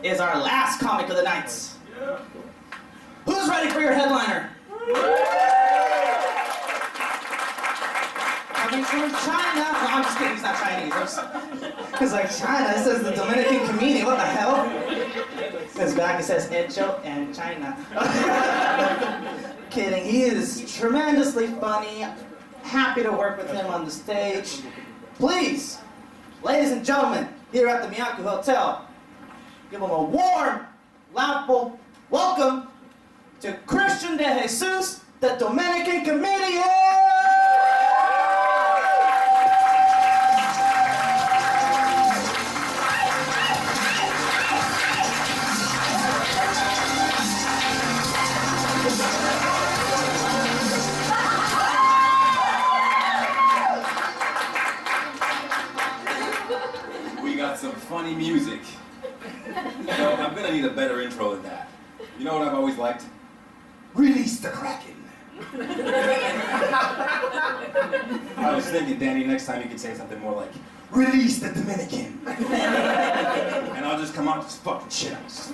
is our last comic of the night. Who's ready for your headliner? Coming from China. No, I'm just kidding, he's not Chinese. He's like, China? It says the Dominican comedian, what the hell? His back, it says Hecho and China. Kidding, he is tremendously funny. Happy to work with him on the stage. Please, ladies and gentlemen, here at the Miyako Hotel, give him a warm, loudful welcome to Cristian de Jesus, the Dominican comedian! Some funny music. You know, I'm gonna need a better intro than that. You know what I've always liked? Release the Kraken. I was thinking, Danny, next time you could say something more like, release the Dominican. And I'll just come out just fucking shit out.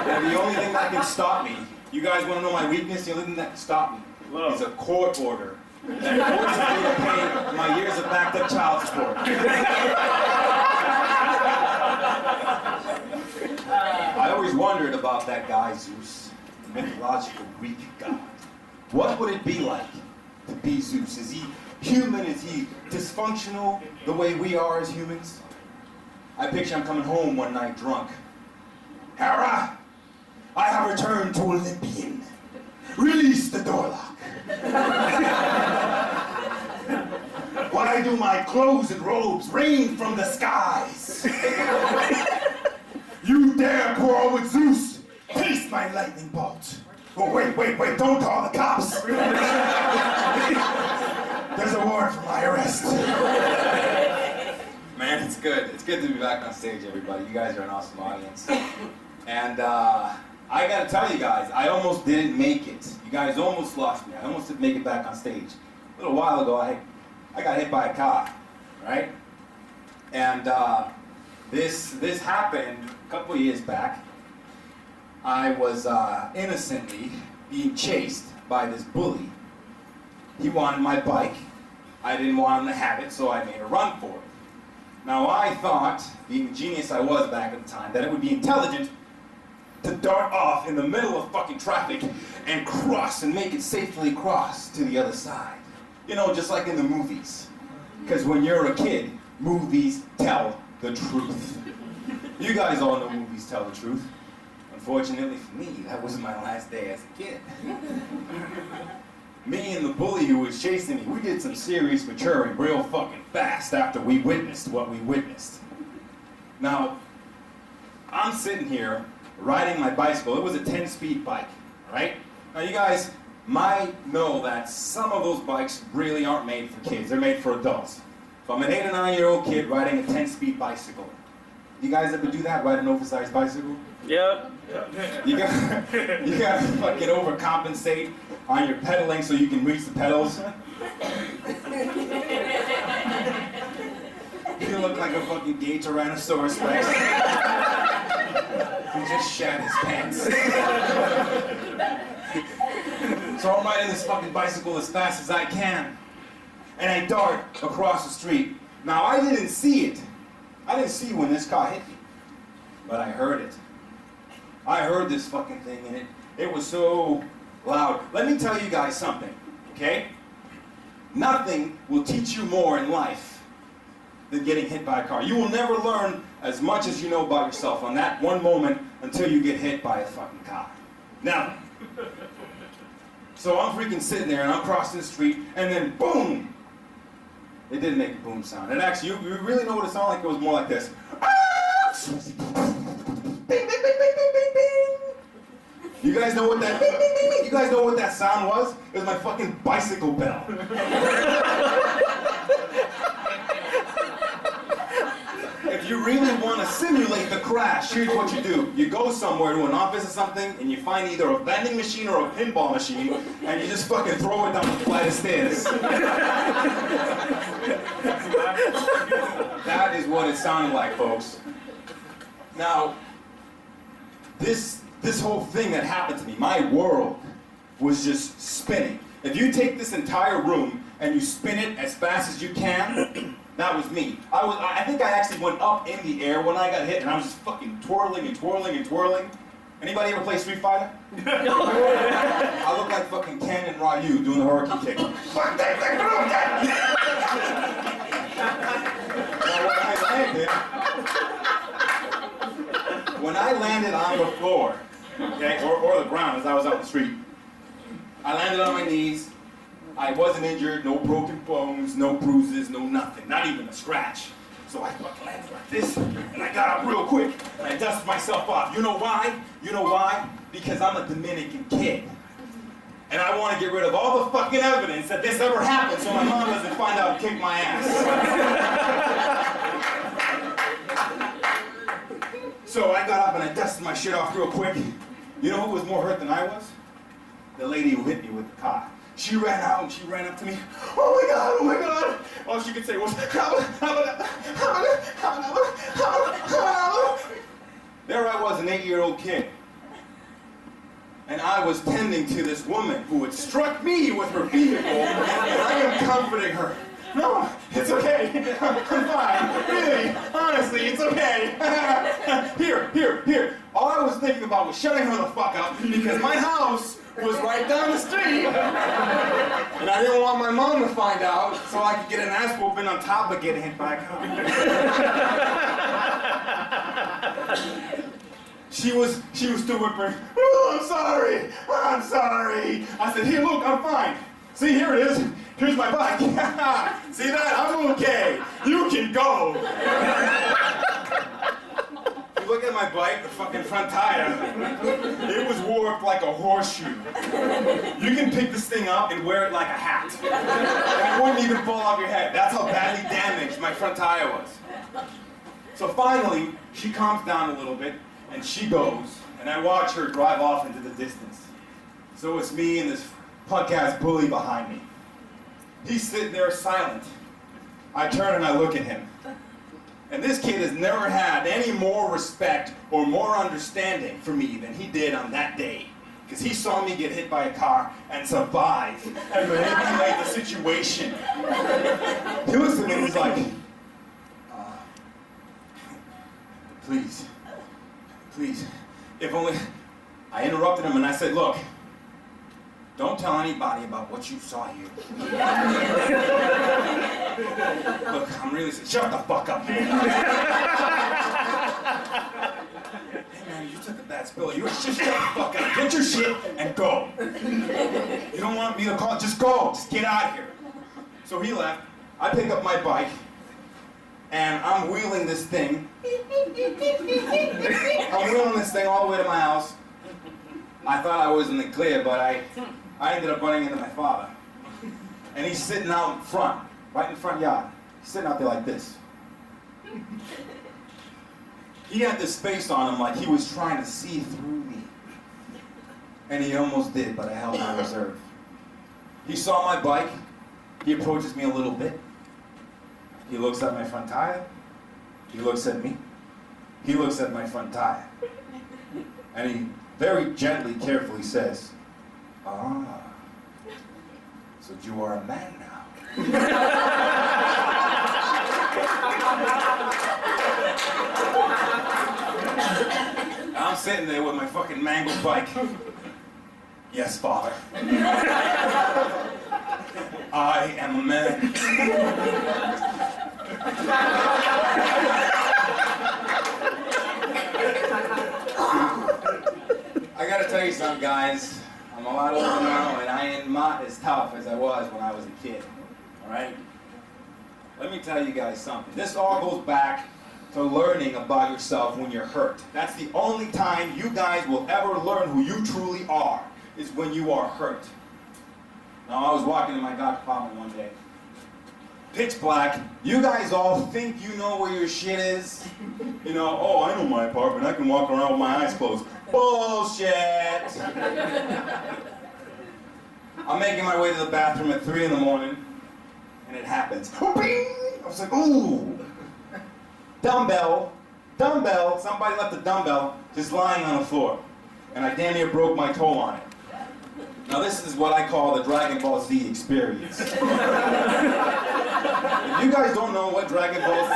And the only thing that can stop me, you guys wanna know my weakness? The only thing that can stop me is a court order. That forces me to pay my years of backed up child support. I always wondered about that guy Zeus, the mythological Greek god. What would it be like to be Zeus? Is he human? Is he dysfunctional the way we are as humans? I picture him coming home one night drunk. Hera, I have returned to Olympian. Release the door lock. Why do my clothes and robes rain from the skies? You dare quarrel with Zeus? Taste my lightning bolt. Oh, wait, don't call the cops. There's a warrant for my arrest. Man, it's good. It's good to be back on stage, everybody. You guys are an awesome audience. And I gotta tell you guys, I almost didn't make it. You guys almost lost me. I almost didn't make it back on stage. A little while ago, I got hit by a car, right? And this happened a couple of years back. I was innocently being chased by this bully. He wanted my bike. I didn't want him to have it, so I made a run for it. Now I thought, being the genius I was back at the time, that it would be intelligent to dart off in the middle of fucking traffic and cross and make it safely cross to the other side. You know, just like in the movies. Because when you're a kid, movies tell the truth. You guys all know movies tell the truth. Unfortunately for me, that was my last day as a kid. Me and the bully who was chasing me, we did some serious maturing real fucking fast after we witnessed what we witnessed. Now, I'm sitting here riding my bicycle. It was a 10-speed bike, right? Now you guys might know that some of those bikes really aren't made for kids. They're made for adults. So I'm an 8 or 9-year-old kid riding a 10-speed bicycle. You guys ever do that, ride an oversized bicycle? Yep. You gotta fucking overcompensate on your pedaling so you can reach the pedals. You look like a fucking gay Tyrannosaurus Rex. He just shat his pants. So I'm riding this fucking bicycle as fast as I can. And I dart across the street. Now I didn't see it. I didn't see when this car hit me. But I heard it. I heard this fucking thing and it was so loud. Let me tell you guys something, okay? Nothing will teach you more in life than getting hit by a car. You will never learn as much as you know about yourself on that one moment until you get hit by a fucking car. Now, so I'm freaking sitting there and I'm crossing the street and then boom! It didn't make a boom sound. And actually, you really know what it sounded like? It was more like this. Bing, bing, bing, bing, bing, bing, bing. You guys know what that bing, bing, bing, bing. You guys know what that sound was? It was my fucking bicycle bell. If you really want to simulate the crash, here's what you do. You go somewhere to an office or something, and you find either a vending machine or a pinball machine, and you just fucking throw it down the flight of stairs. That is what it sounded like, folks. Now, this whole thing that happened to me, my world was just spinning. If you take this entire room and you spin it as fast as you can, that was me. I think I actually went up in the air when I got hit, and I was just fucking twirling and twirling and twirling. Anybody ever play Street Fighter? I look like fucking Ken and Ryu doing the hurricane kick. When I landed on the floor, okay, or the ground as I was out the street, I landed on my knees. I wasn't injured, no broken bones, no bruises, no nothing, not even a scratch. So I fucking landed like this, and I got up real quick, and I dusted myself off. You know why? You know why? Because I'm a Dominican kid. And I want to get rid of all the fucking evidence that this ever happened so my mom doesn't find out and kick my ass. So I got up and I dusted my shit off real quick. You know who was more hurt than I was? The lady who hit me with the car. She ran out and she ran up to me. Oh my God, oh my God. All she could say was, there I was, an 8-year-old kid. And I was tending to this woman who had struck me with her vehicle, and I am comforting her. No, it's okay. I'm fine. Really, honestly, it's okay. Here. All I was thinking about was shutting her the fuck up because my house was right down the street. And I didn't want my mom to find out so I could get an ass whooping on top of getting hit by a car. She was still whimpering. Oh, I'm sorry. I said, here, look, I'm fine. See, here it is. Here's my bike. See that? I'm okay. You can go. You look at my bike, the fucking front tire. It was warped like a horseshoe. You can pick this thing up and wear it like a hat. And it wouldn't even fall off your head. That's how badly damaged my front tire was. So finally, she calms down a little bit, and she goes, and I watch her drive off into the distance. So it's me and this podcast bully behind me. He's sitting there silent. I turn and I look at him. And this kid has never had any more respect or more understanding for me than he did on that day. Because he saw me get hit by a car and survive and manipulate the situation. He looks at me and he's like, please, if only... I interrupted him and I said, look, don't tell anybody about what you saw here. Look, I'm really sorry. Shut the fuck up, man. Hey, man, you took a bad spill. You just shut the fuck up. Get your shit and go. You don't want me to call? Just go. Just get out of here. So he left. I pick up my bike, and I'm wheeling this thing. I'm wheeling this thing all the way to my house. I thought I was in the clear, but I ended up running into my father. And he's sitting out in front, right in the front yard. He's sitting out there like this. He had this face on him like he was trying to see through me. And he almost did, but I held my reserve. He saw my bike. He approaches me a little bit. He looks at my front tire. He looks at me. He looks at my front tire. And he very gently, carefully says, ah, so you are a man now. I'm sitting there with my fucking mangled bike. Yes, father. I am a man. I gotta tell you something, guys. I'm a lot older now, and I am not as tough as I was when I was a kid. All right? Let me tell you guys something. This all goes back to learning about yourself when you're hurt. That's the only time you guys will ever learn who you truly are, is when you are hurt. Now, I was walking in my doc's apartment one day. Pitch black. You guys all think you know where your shit is? You know, oh, I know my apartment. I can walk around with my eyes closed. Bullshit! I'm making my way to the bathroom at 3 in the morning, and it happens. Bing! I was like, ooh! dumbbell, somebody left a dumbbell just lying on the floor. And I damn near broke my toe on it. Now this is what I call the Dragon Ball Z experience. If you guys don't know what Dragon Ball Z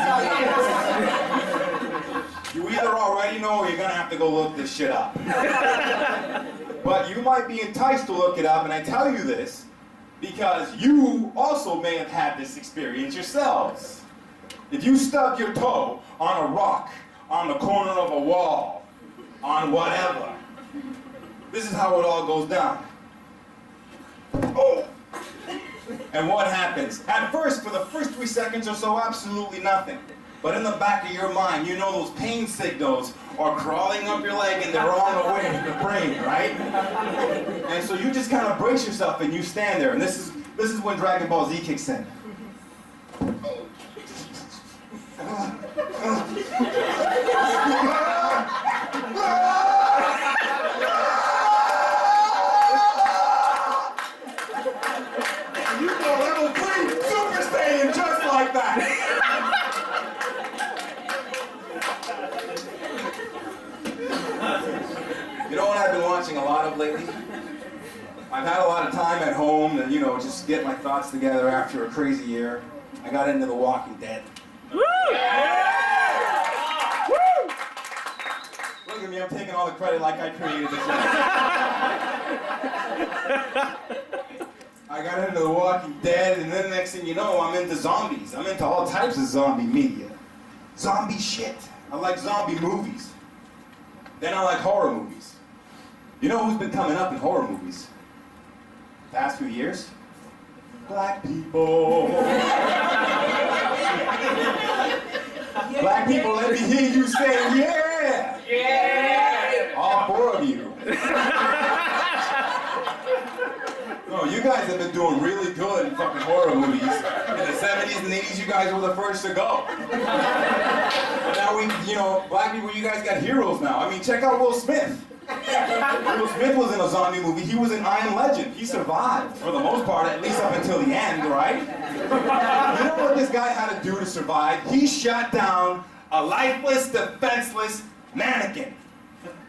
is, you either already know or you're gonna have to go look this shit up. But you might be enticed to look it up, and I tell you this because you also may have had this experience yourselves. If you stub your toe on a rock, on the corner of a wall, on whatever, this is how it all goes down. Oh! And what happens? At first, for the first 3 seconds or so, absolutely nothing. But in the back of your mind, you know those pain signals are crawling up your leg and they're on the way to the brain, right? And so you just kind of brace yourself and you stand there. And this is when Dragon Ball Z kicks in. You go level 3 Super Saiyan just like that. You know what I've been watching a lot of lately? I've had a lot of time at home and, just get my thoughts together after a crazy year. I got into The Walking Dead. Woo! Yeah! Woo! Look at me, I'm taking all the credit like I created this show. I got into The Walking Dead, and then next thing you know, I'm into zombies. I'm into all types of zombie media. Zombie shit. I like zombie movies. Then I like horror movies. You know who's been coming up in horror movies? The past few years? Black people. Black people, let me hear you say yeah! Yeah! All 4 of you. No, you guys have been doing really good in fucking horror movies. In the 70s and 80s, you guys were the first to go. But now black people, you guys got heroes now. I mean, check out Will Smith. Will Smith was in a zombie movie. He was an I Am Legend. He survived, for the most part, at least up until the end, right? You know what this guy had to do to survive? He shot down a lifeless, defenseless mannequin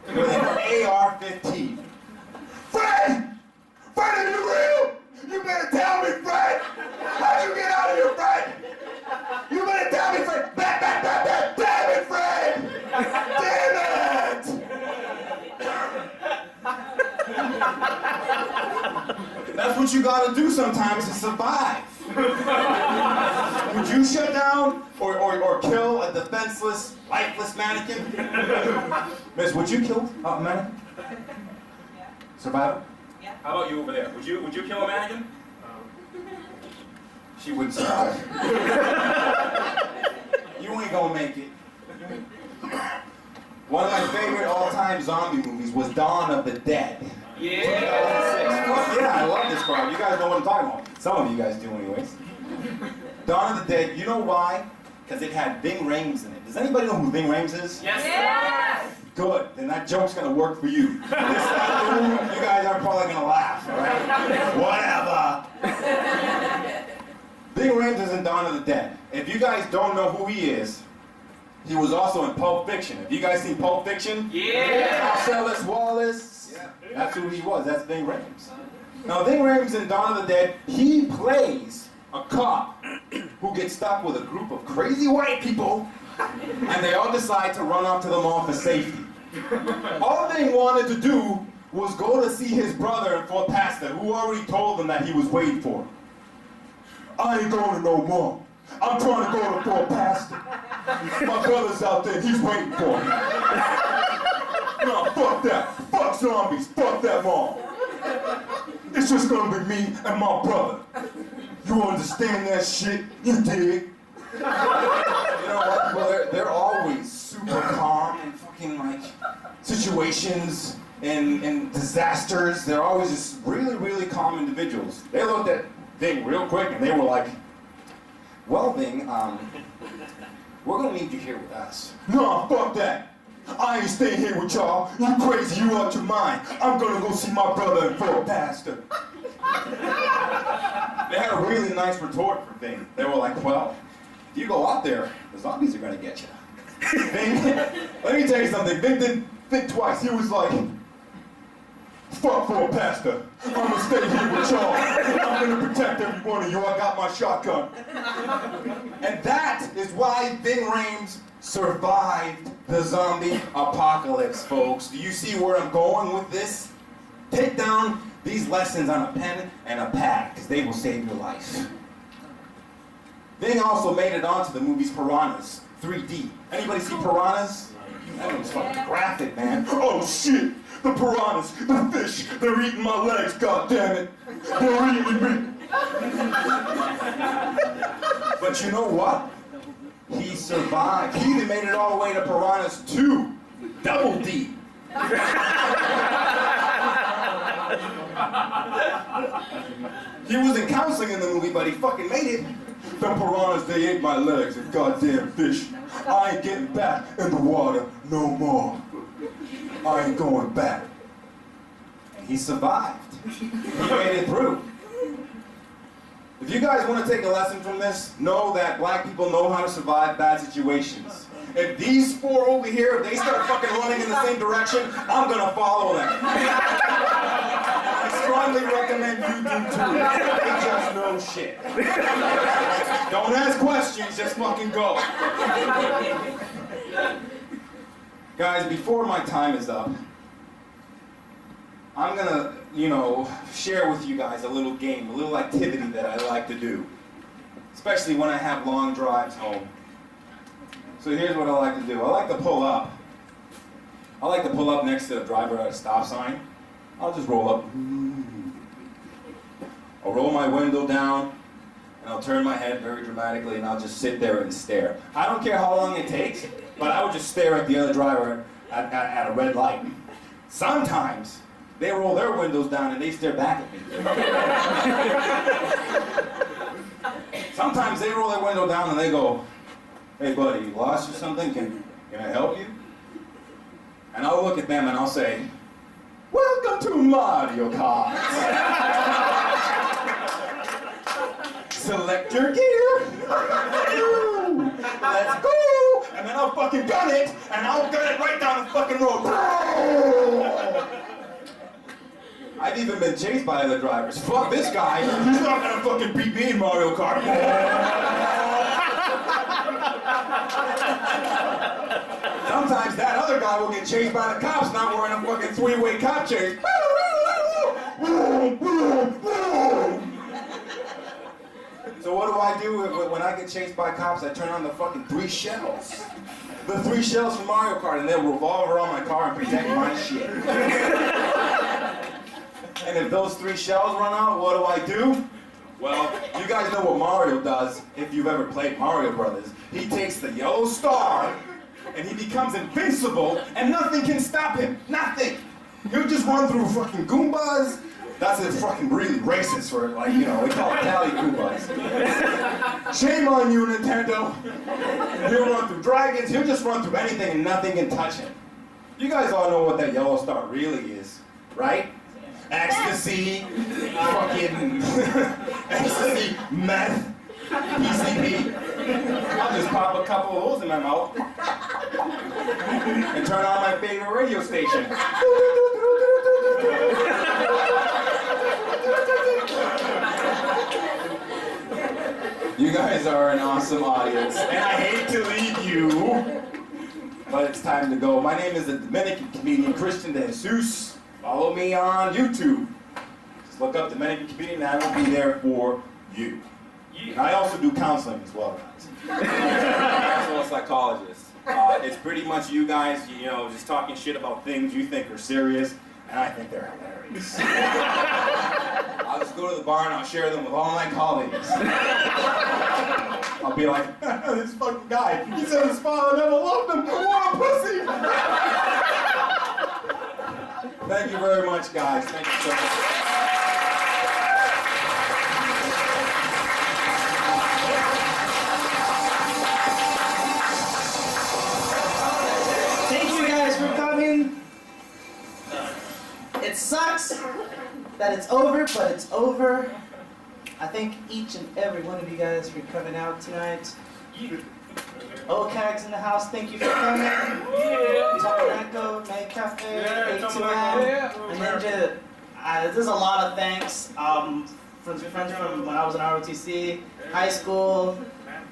with an AR-15. Fred! Fred, are you real? You better tell me, Fred! How'd you get out of here, Fred? You better tell me, Fred! Damn it, Fred! Damn it! That's what you gotta do sometimes to survive. Would you shut down or kill a defenseless, lifeless mannequin? Miss, would you kill a mannequin? Yeah. Survival? Yeah. How about you over there? Would you kill a mannequin? She wouldn't survive. You ain't gonna make it. One of my favorite all-time zombie movies was Dawn of the Dead. Yeah! 2006. Yeah, I love this crowd. You guys know what I'm talking about. Some of you guys do anyways. Dawn of the Dead, you know why? Because it had Ving Rhames in it. Does anybody know who Ving Rhames is? Yes! Yes! Good, then that joke's gonna work for you. This afternoon, you guys are probably gonna laugh, alright? Whatever! Ving Rhames is in Dawn of the Dead. If you guys don't know who he is, he was also in Pulp Fiction. Have you guys seen Pulp Fiction? Yeah! Marcellus Wallace. Yeah. That's who he was. That's Ving Rhames. Now, Ving Rhames in Dawn of the Dead, he plays a cop who gets stuck with a group of crazy white people, and they all decide to run off to the mall for safety. All Ving wanted to do was go to see his brother in Fort Pastor, who already told him that he was waiting for him. I ain't going to no mall. I'm trying to go to Fort Pastor. My brother's out there, he's waiting for me. No, fuck that. Fuck zombies. Fuck that mall. It's just gonna be me and my brother. You understand that shit? You dig? You know what? Well, they're always super calm in fucking situations and disasters. They're always just really, really calm individuals. They looked at Ving real quick and they were like, well, Ving, we're gonna need you here with us. No, fuck that. I ain't staying here with y'all. You crazy, you out your mind. I'm gonna go see my brother in Fort Pastor. They had a really nice retort for Ving. They were like, well, if you go out there, the zombies are gonna get you. Let me tell you something. Vin did think twice. He was like, fuck for a pastor. I'm gonna stay here with y'all. I'm gonna protect every one of you. I got my shotgun. And that is why Vin Rames survived the zombie apocalypse, folks. Do you see where I'm going with this? Take down these lessons on a pen and a pad, because they will save your life. Vin also made it onto the movies Piranhas 3D. Anybody see Piranhas? That was fucking graphic, man. Oh shit! The piranhas, the fish, they're eating my legs, god damn it. They're eating me. But you know what? He survived. He even made it all the way to Piranhas 2. Double D. He was in counseling in the movie, but he fucking made it. The piranhas, they ate my legs, and goddamn fish. I ain't getting back in the water no more. I ain't going back. And he survived. He made it through. If you guys want to take a lesson from this, know that black people know how to survive bad situations. If these four over here, if they start fucking running in the same direction, I'm gonna follow them. I strongly recommend you do too. They just know shit. Don't ask questions, just fucking go. Guys, before my time is up, I'm gonna, share with you guys a little game, a little activity that I like to do. Especially when I have long drives home. So here's what I like to do. I like to pull up. I like to pull up next to the driver at a stop sign. I'll just roll up. I'll roll my window down, and I'll turn my head very dramatically, and I'll just sit there and stare. I don't care how long it takes, but I would just stare at the other driver at a red light. Sometimes they roll their windows down and they stare back at me. Sometimes they roll their window down and they go, "Hey buddy, you lost or something? Can I help you?" And I'll look at them and I'll say, "Welcome to Mario Kart." Select your gear. Let's go. And then I'll fucking gun it, and I'll gun it right down the fucking road. I've even been chased by other drivers. Fuck this guy. He's not gonna fucking beat me in Mario Kart. Sometimes that other guy will get chased by the cops, not wearing a fucking three-way cop chase. So what do I do when I get chased by cops? I turn on the fucking 3 shells. The 3 shells from Mario Kart, and they'll revolve around my car and protect my shit. And if those 3 shells run out, what do? Well, you guys know what Mario does if you've ever played Mario Brothers. He takes the yellow star, and he becomes invincible, and nothing can stop him. Nothing. He'll just run through fucking Goombas. That's a fucking really racist for it, we call it Cali Goombas. Shame on you, Nintendo. He'll run through dragons, he'll just run through anything and nothing can touch him. You guys all know what that yellow star really is, right? Ecstasy, fucking ecstasy, meth, PCP. I'll just pop a couple of those in my mouth and turn on my favorite radio station. You guys are an awesome audience, and I hate to leave you, but it's time to go. My name is the Dominican comedian Cristian de Jesus. Follow me on YouTube. Just look up Dominican comedian, and I will be there for you. And I also do counseling as well, guys. I'm also a psychologist. It's pretty much you guys, just talking shit about things you think are serious, and I think they're hilarious. I'll just go to the bar and I'll share them with all my colleagues. I'll be like, this fucking guy, he said his father never loved him. What a pussy! Thank you very much, guys. Thank you so much. Thank you guys for coming. It sucks that it's over, but it's over. I thank each and every one of you guys for coming out tonight. OCAG's in the house, thank you for coming. Tabernacle, May Cafe, A2M, and Ninja. There's a lot of thanks. Friends from when I was in ROTC, high school.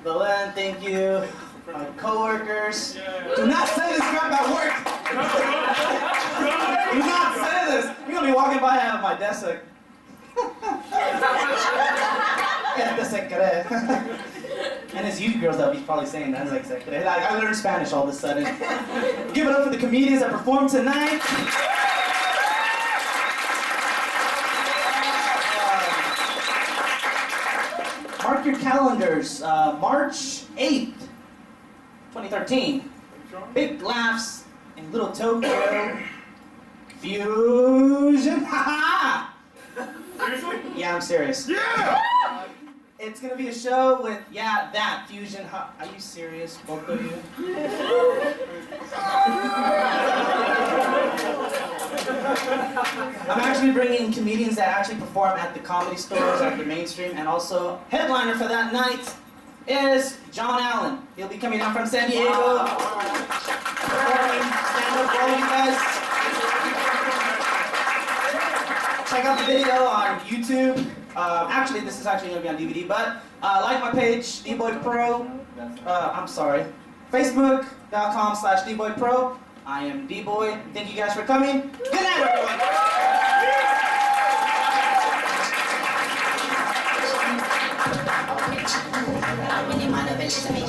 Belen, thank you. My coworkers. Do not say this crap at work! Do not say this! You're gonna be walking by and have my desk like. And it's you girls that'll be probably saying that. Like, I learned Spanish all of a sudden. Give it up for the comedians that performed tonight. Mark your calendars. March 8th, 2013. Big laughs in Little Tokyo. Fusion. Ha Seriously? Yeah, I'm serious. Yeah! It's gonna be a show with, that Fusion. Are you serious, both of you? I'm actually bringing comedians that actually perform at the comedy stores, at the mainstream, and also headliner for that night is John Allen. He'll be coming down from San Diego, performing stand-up for all you guys. Check out the video on YouTube. Actually, this is actually going to be on DVD, but like my page, Dboy Pro. Facebook.com/Dboy Pro. I am Dboy. Thank you guys for coming. Good night, everyone. When your mother believes in me,